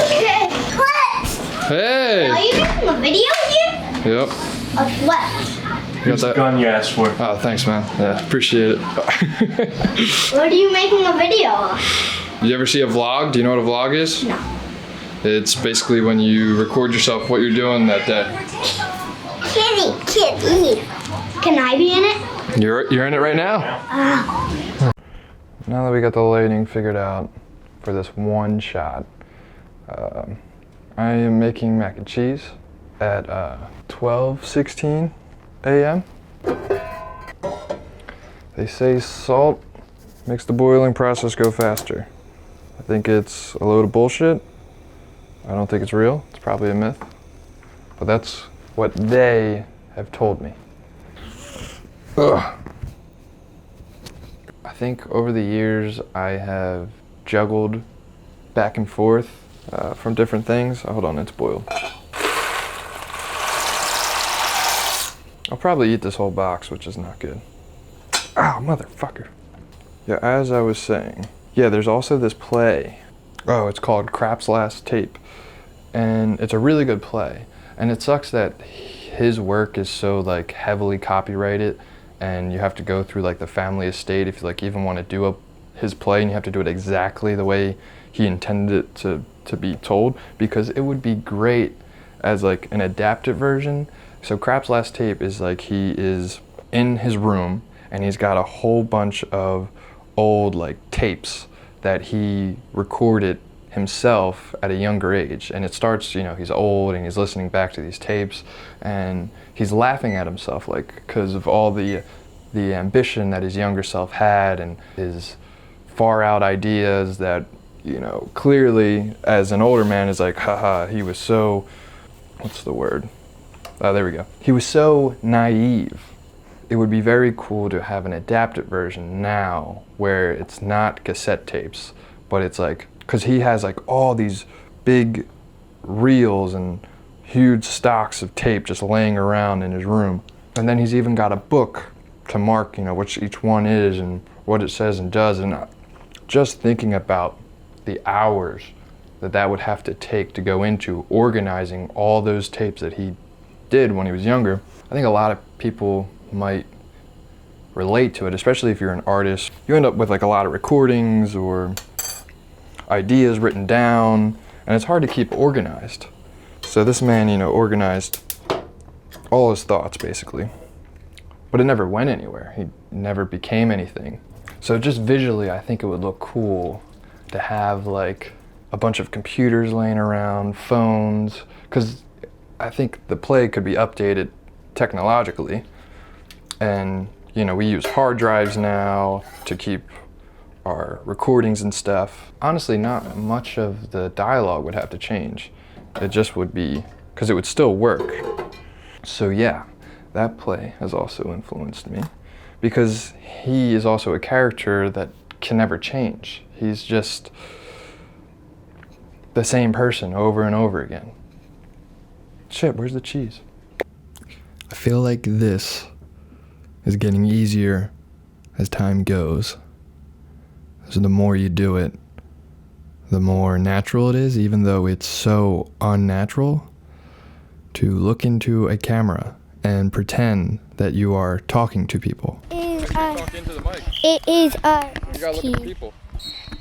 Okay, what? Hey! Are you making a video here? Yep. Of what? You got that? Gun you asked for. Oh, thanks, man. Yeah, appreciate it. What are you making a video of? You ever see a vlog? Do you know what a vlog is? No. It's basically when you record yourself what you're doing that day. Kitty. Can I be in it? You're in it right now. Now that we got the lighting figured out for this one shot, I am making mac and cheese at 12:16 a.m. They say salt makes the boiling process go faster. I think it's a load of bullshit. I don't think it's real. It's probably a myth. But that's what they have told me. Ugh. I think over the years I have juggled back and forth from different things. Oh, hold on, it's boiled. I'll probably eat this whole box, which is not good. Ow, motherfucker. Yeah, as I was saying, yeah, there's also this play. Oh, it's called Krapp's Last Tape. And it's a really good play. And it sucks that his work is so like heavily copyrighted and you have to go through like the family estate if you like even want to do his play, and you have to do it exactly the way he intended it to be told, because it would be great as like an adapted version. So Krapp's Last Tape is like he is in his room and he's got a whole bunch of old like tapes that he recorded himself at a younger age, and it starts, you know, he's old and he's listening back to these tapes and he's laughing at himself, like, because of all the ambition that his younger self had and his far out ideas that, you know, clearly as an older man is like, haha, he was so, what's the word? There we go. He was so naive. It would be very cool to have an adapted version now where it's not cassette tapes, but it's like, because he has like all these big reels and huge stocks of tape just laying around in his room. And then he's even got a book to mark, you know, which each one is and what it says and does. And just thinking about the hours that would have to take to go into organizing all those tapes that he did when he was younger, I think a lot of people might relate to it, especially if you're an artist. You end up with like a lot of recordings or ideas written down, and it's hard to keep organized. So this man, you know, organized all his thoughts basically, but it never went anywhere. He never became anything. So just visually, I think it would look cool to have like a bunch of computers laying around, phones, because I think the play could be updated technologically. And, you know, we use hard drives now to keep our recordings and stuff. Honestly, not much of the dialogue would have to change. It just would be, because it would still work. So yeah, that play has also influenced me, because he is also a character that can never change. He's just the same person over and over again. Shit, where's the cheese? I feel like this is getting easier as time goes. So the more you do it, the more natural it is, even though it's so unnatural, to look into a camera and pretend that you are talking to people. Talk into the mic. It is You gotta look at the people.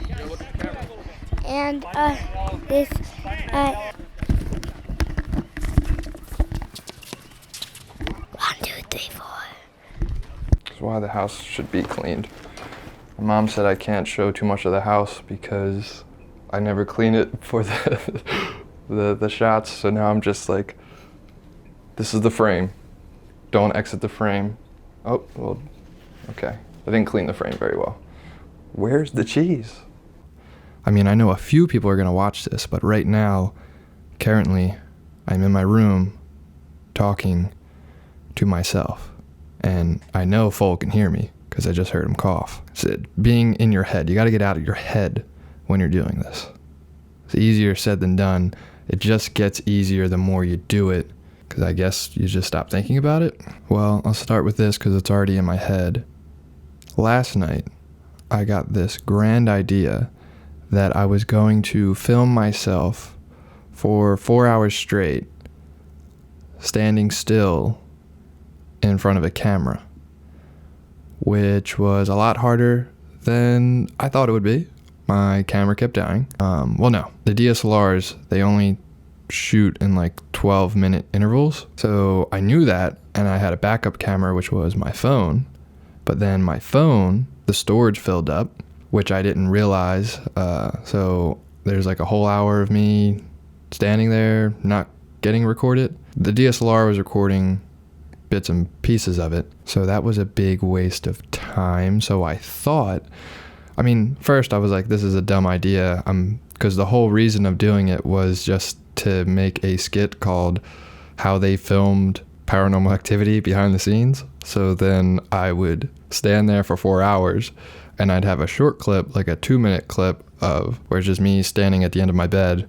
You gotta look at the camera. And this 1, 2, 3, 4. That's why the house should be cleaned. My mom said I can't show too much of the house because I never clean it for the shots. So now I'm just like, this is the frame. Don't exit the frame. Oh, well, okay. I didn't clean the frame very well. Where's the cheese? I mean, I know a few people are gonna watch this, but right now, currently, I'm in my room talking to myself. And I know Folk can hear me because I just heard him cough. So being in your head, you gotta get out of your head when you're doing this. It's easier said than done. It just gets easier the more you do it, because I guess you just stop thinking about it. Well, I'll start with this because it's already in my head. Last night, I got this grand idea that I was going to film myself for 4 hours straight, standing still in front of a camera, which was a lot harder than I thought it would be. My camera kept dying. Well, no, the DSLRs, they only shoot in like 12-minute intervals. So I knew that, and I had a backup camera, which was my phone. But then my phone, the storage filled up, which I didn't realize. So there's like a whole hour of me standing there, not getting recorded. The DSLR was recording bits and pieces of it. So that was a big waste of time. So I thought, first I was like, this is a dumb idea. Because the whole reason of doing it was just to make a skit called How They Filmed Paranormal Activity Behind the Scenes. So then I would stand there for 4 hours, and I'd have a short clip, like a 2-minute clip of where it's just me standing at the end of my bed,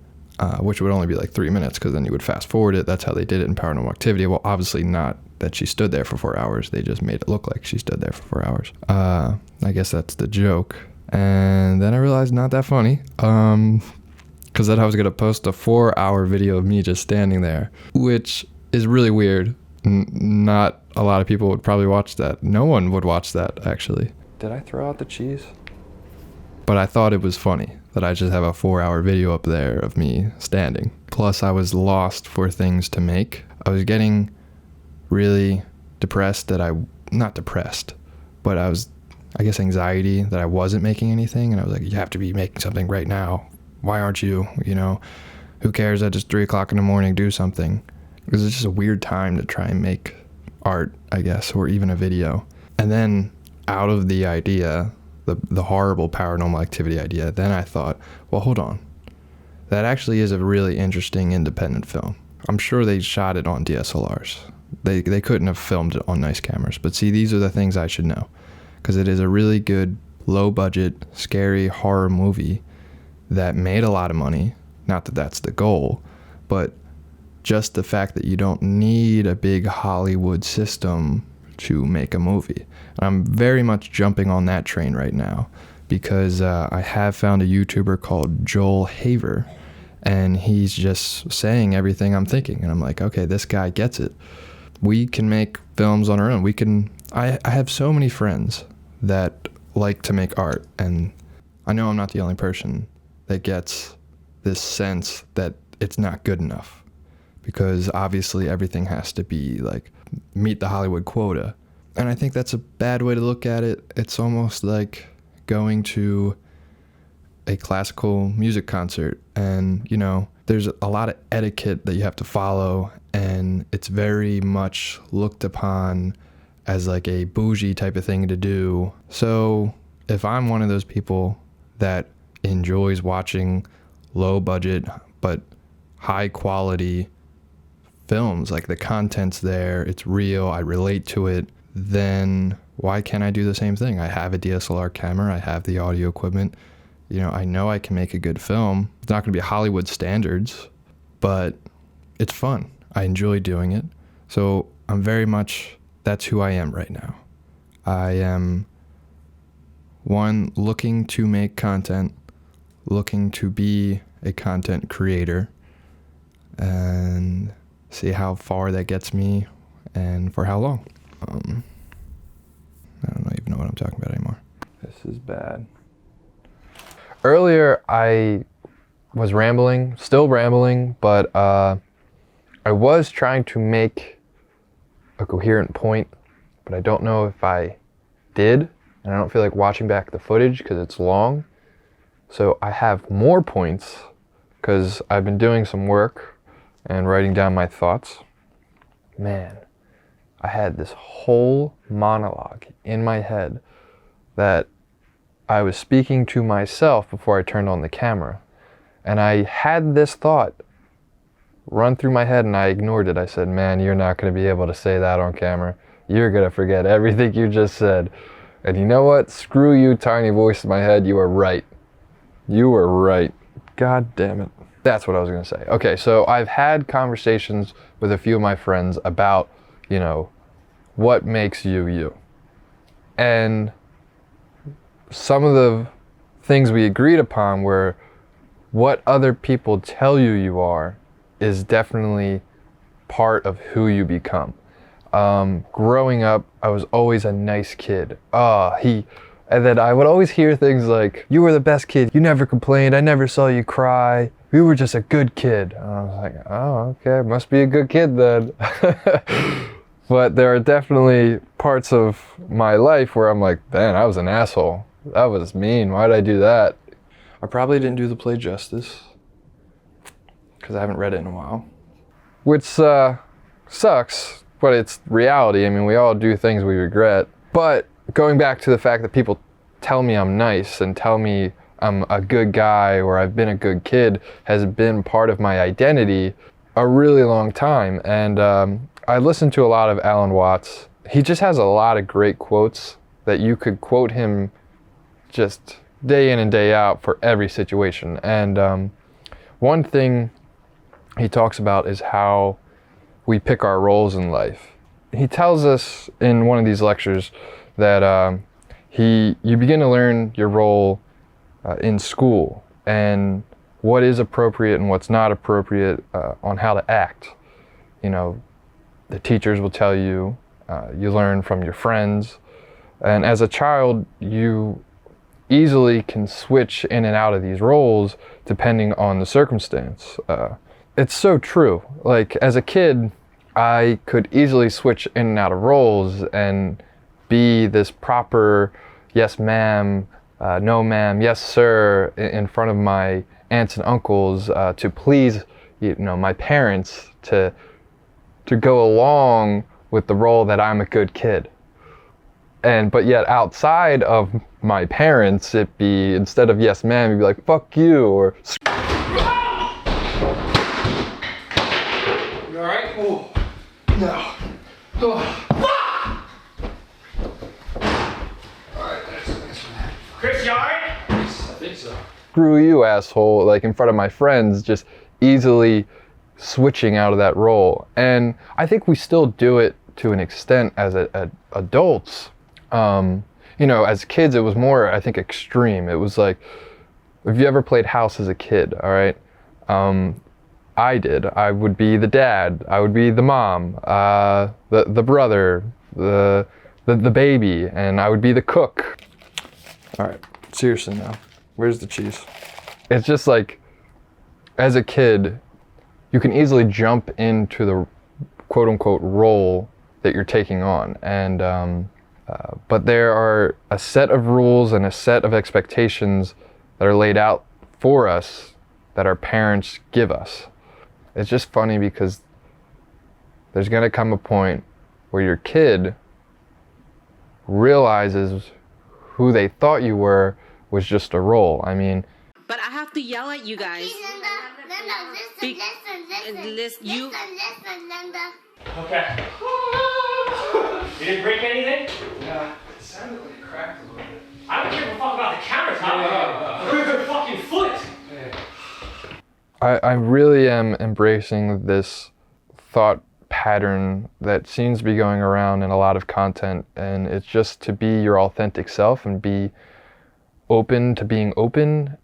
which would only be like 3 minutes, because then you would fast forward it. That's how they did it in Paranormal Activity. Well, obviously not that she stood there for 4 hours. They just made it look like she stood there for 4 hours. I guess that's the joke. And then I realized not that funny. Because then I was going to post a 4-hour video of me just standing there, which is really weird. Not a lot of people would probably watch that. No one would watch that, actually. Did I throw out the cheese? But I thought it was funny that I just have a 4-hour video up there of me standing. Plus, I was lost for things to make. I was getting really depressed not depressed, but I guess anxiety that I wasn't making anything. And I was like, you have to be making something right now. Why aren't you? Who cares that it's 3 o'clock in the morning, do something. Because it's just a weird time to try and make art, I guess, or even a video. And then out of the idea, the horrible Paranormal Activity idea, then I thought, well, hold on. That actually is a really interesting independent film. I'm sure they shot it on DSLRs. They couldn't have filmed it on nice cameras. But see, these are the things I should know. Because it is a really good, low-budget, scary horror movie that made a lot of money. Not that that's the goal, but just the fact that you don't need a big Hollywood system to make a movie. And I'm very much jumping on that train right now because I have found a YouTuber called Joel Haver, and he's just saying everything I'm thinking. And I'm like, okay, this guy gets it. We can make films on our own. I have so many friends that like to make art, and I know I'm not the only person that gets this sense that it's not good enough, because obviously everything has to be like meet the Hollywood quota. And I think that's a bad way to look at it. It's almost like going to a classical music concert, and there's a lot of etiquette that you have to follow, and it's very much looked upon as like a bougie type of thing to do. So if I'm one of those people that enjoys watching low budget but high quality films, like the content's there, it's real, I relate to it, then why can't I do the same thing? I have a DSLR camera, I have the audio equipment, I know I can make a good film. It's not going to be Hollywood standards, but it's fun. I enjoy doing it. So that's who I am right now. I am one, looking to make content, looking to be a content creator, and see how far that gets me and for how long. I don't even know what I'm talking about anymore. This is bad. Earlier I was still rambling, but I was trying to make a coherent point, but I don't know if I did, and I don't feel like watching back the footage because it's long. So I have more points because I've been doing some work and writing down my thoughts. Man, I had this whole monologue in my head that I was speaking to myself before I turned on the camera. And I had this thought run through my head and I ignored it. I said, man, you're not going to be able to say that on camera. You're going to forget everything you just said. And you know what? Screw you, tiny voice in my head. You were right. You were right. God damn it. That's what I was going to say. Okay, so I've had conversations with a few of my friends about, what makes you you. And some of the things we agreed upon were what other people tell you you are is definitely part of who you become. Growing up, I was always a nice kid. And then I would always hear things like, you were the best kid. You never complained. I never saw you cry. You were just a good kid. And I was like, oh, okay, must be a good kid then. But there are definitely parts of my life where I'm like, man, I was an asshole. That was mean. Why'd I do that? I probably didn't do the play justice because I haven't read it in a while. Which sucks, but it's reality. I mean, we all do things we regret. But going back to the fact that people tell me I'm nice and tell me I'm a good guy or I've been a good kid has been part of my identity a really long time. And I listen to a lot of Alan Watts. He just has a lot of great quotes that you could quote him just day in and day out for every situation. And one thing he talks about is how we pick our roles in life. He tells us in one of these lectures that you begin to learn your role in school and what is appropriate and what's not appropriate on how to act. You know, the teachers will tell you, you learn from your friends, and as a child, you easily can switch in and out of these roles depending on the circumstance. It's so true. Like, as a kid, I could easily switch in and out of roles and be this proper yes ma'am, no ma'am, yes sir in front of my aunts and uncles to please, you know, my parents, to go along with the role that I'm a good kid. But yet outside of my parents, it'd be, instead of yes ma'am, you'd be like, fuck you, or You alright? Oh. No. Oh. Alright, that's one. Chris, you alright? I think so. screw you, asshole, like in front of my friends, just easily switching out of that role. And I think we still do it to an extent as adults. You know, as kids, it was more, I think, extreme. It was like, if you ever played house as a kid, all right? I did. I would be the dad. I would be the mom, the brother, the baby, and I would be the cook. All right, seriously now, where's the cheese? It's just like, as a kid, you can easily jump into the quote-unquote role that you're taking on, and but there are a set of rules and a set of expectations that are laid out for us that our parents give us. It's just funny because there's gonna come a point where your kid realizes who they thought you were was just a role. I mean, but I have to yell at you guys. Listen. Okay. You didn't break anything? yeah, it sounded like it cracked a little bit. I don't give a fuck about the countertop. Where's your fucking foot? I really am embracing this thought pattern that seems to be going around in a lot of content, and it's just to be your authentic self and be open to being open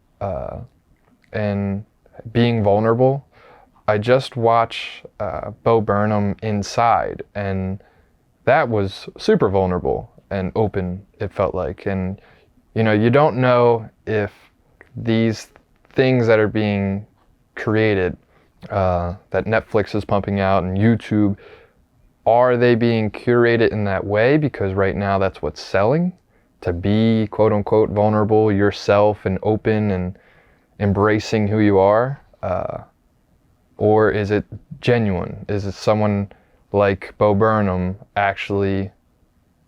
and being vulnerable. I just watched Bo Burnham Inside, and that was super vulnerable and open, it felt like. And you know, you don't know if these things that are being created, that Netflix is pumping out and YouTube, are they being curated in that way because right now that's what's selling, to be quote unquote vulnerable, yourself, and open and embracing who you are, or is it genuine? Is it someone like Bo Burnham actually,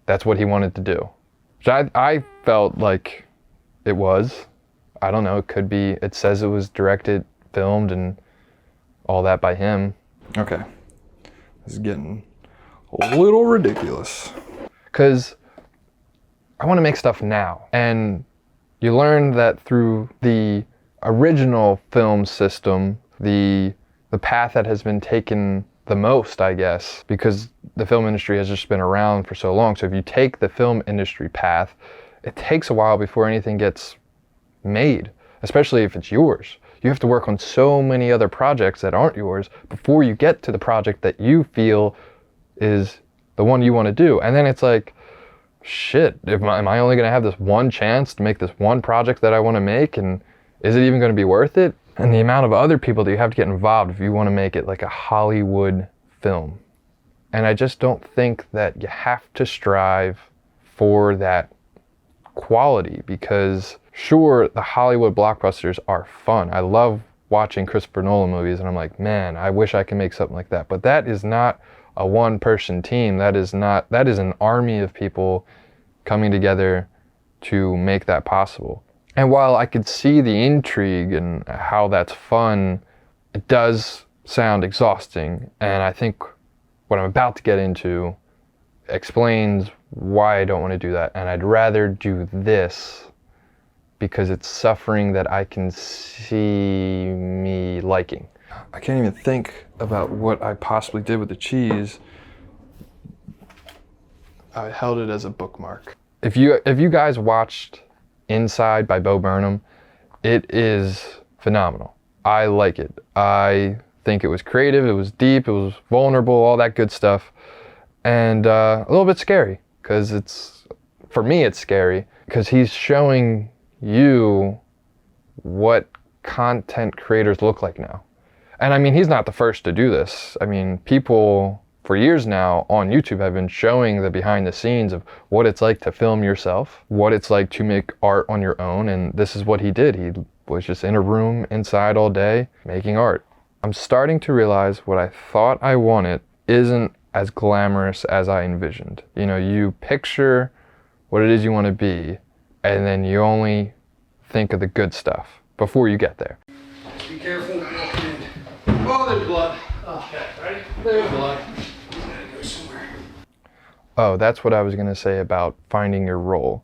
that's what he wanted to do? Which I felt like it was. I don't know, it could be, it says it was directed, filmed, and all that by him. Okay, this is getting a little ridiculous. Because I want to make stuff now. And you learn that through the original film system, the path that has been taken the most, I guess, because the film industry has just been around for so long. So if you take the film industry path, it takes a while before anything gets made, especially if it's yours. You have to work on so many other projects that aren't yours before you get to the project that you feel is the one you want to do. And then it's like, shit, am I only going to have this one chance to make this one project that I want to make? And is it even going to be worth it? And the amount of other people that you have to get involved if you want to make it like a Hollywood film. And I just don't think that you have to strive for that quality, because sure, the Hollywood blockbusters are fun. I love watching Christopher Nolan movies and I'm like, man, I wish I could make something like that. But that is not a one-person team. That is an army of people coming together to make that possible. And while I could see the intrigue and how that's fun, it does sound exhausting. And I think what I'm about to get into explains why I don't want to do that. And I'd rather do this because it's suffering that I can see me liking. I can't even think about what I possibly did with the cheese. I held it as a bookmark. If you guys watched Inside by Bo Burnham, it is phenomenal. I like it. I think it was creative, it was deep, it was vulnerable, all that good stuff. And a little bit scary, because for me it's scary, because he's showing you what content creators look like now. And I mean, he's not the first to do this. I mean, people for years now on YouTube have been showing the behind the scenes of what it's like to film yourself, what it's like to make art on your own, and this is what he did. He was just in a room inside all day making art. I'm starting to realize what I thought I wanted isn't as glamorous as I envisioned. You know, you picture what it is you want to be, and then you only think of the good stuff before you get there. Be careful walking in. Oh, there's blood. Okay, ready? There's blood. Oh, that's what I was gonna say about finding your role.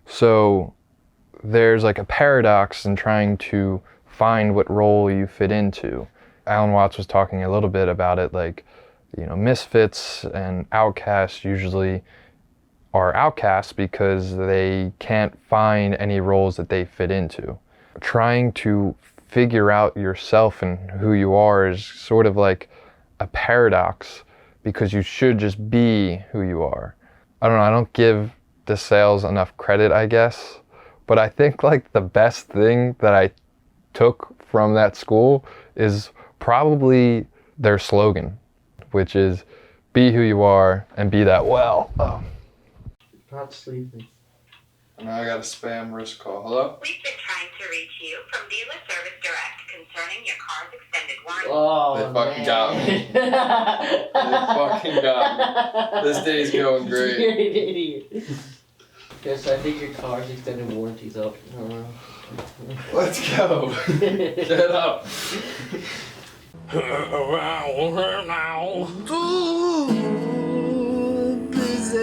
So there's like a paradox in trying to find what role you fit into. Alan Watts was talking a little bit about it, like, you know, misfits and outcasts usually are outcasts because they can't find any roles that they fit into. Trying to figure out yourself and who you are is sort of like a paradox, because you should just be who you are. I don't know, I don't give DeSales enough credit, I guess, but I think like the best thing that I took from that school is probably their slogan, which is be who you are and be that well. Oh. Not sleeping. Now I got a spam risk call. Hello? We've been trying to reach you from Dealer Service Direct concerning your car's extended warranty. Oh, They fucking man. got me. They fucking got me. This day's going great. You're an idiot. Guess I think your car's extended warranty's up. I don't know. Let's go. Get up. Please,